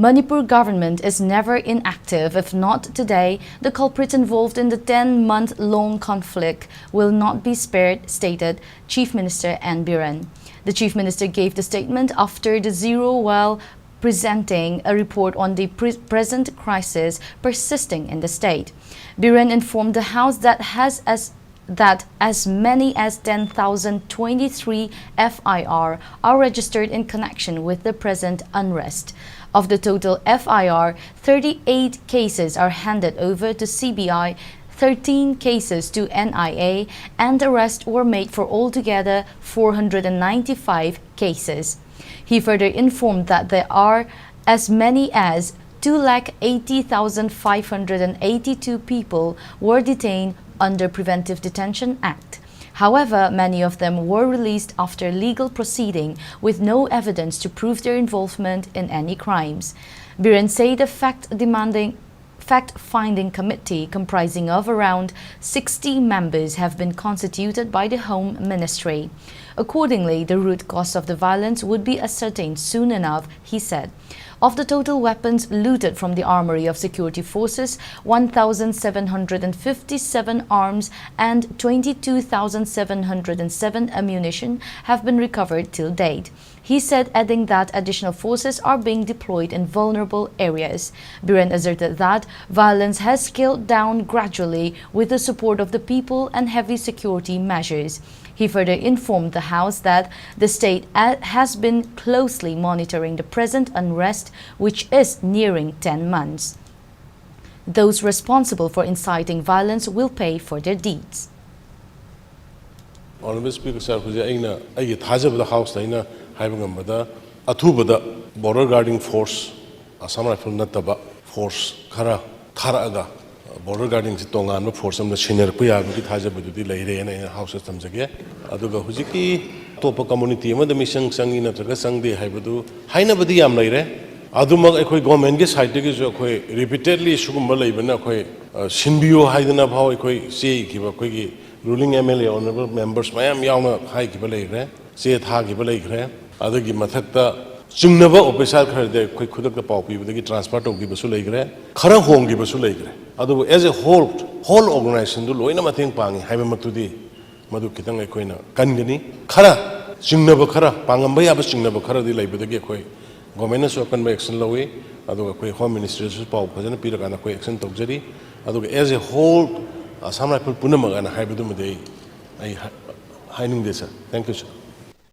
Manipur government is never inactive. If not today, the culprits involved in the 10-month-long conflict will not be spared, stated Chief Minister N. Biren. The Chief Minister gave the statement after the zero while presenting a report on the present crisis persisting in the state. Biren informed the House that as many as 10,023 FIR are registered in connection with the present unrest. Of the total FIR, 38 cases are handed over to CBI, 13 cases to NIA, and the rest were made for altogether 495 cases. He further informed that there are as many as 280,582 people were detained under Preventive Detention Act. However, many of them were released after legal proceeding with no evidence to prove their involvement in any crimes. Biren said a fact-finding committee comprising of around 60 members have been constituted by the Home Ministry. Accordingly, the root cause of the violence would be ascertained soon enough, he said. Of the total weapons looted from the armory of security forces, 1,757 arms and 22,707 ammunition have been recovered till date. He said, adding that additional forces are being deployed in vulnerable areas. Biren asserted that violence has scaled down gradually with the support of the people and heavy security measures. He further informed the House that the state has been closely monitoring the present unrest, which is nearing 10 months. Those responsible for inciting violence will pay for their deeds. Honorable Speaker, sir, I thajab the House na having a atubada border guarding force, Assam Rifle Nataba force, Kara, Taraga. Border guarding Tongan force and the senior Pia with Hajabu lay in house systems again. Aduga Hujiki, Topa community, the mission sang in a Tagasang de Habadu, Hainabadi am later. Aduma Equi Gomenges, Haitigis, repeatedly Shukumala, even Sinbio Haiden of how Equi say, give a quickie, ruling MLA honorable members, Mayam Yana, High Gibalay, say it Hagibalay, other Gimatata. Never official credit quick could the poppy with the transport of Gibasulagre, Kara home Gibasulagre. Other as a whole organization do Loina Matin Pang, Habamatudi, Madukitang Equina, Kangani, Kara, Singnever Kara, Pangambaya, Singnever Kara de Labor the Gateway. Gomenas open by action Lowe, other Home Ministry's power, President Peter and a quick accent of Jerry, other as a whole, some like Punama and Hybidum day. I hiding this. Thank you, sir.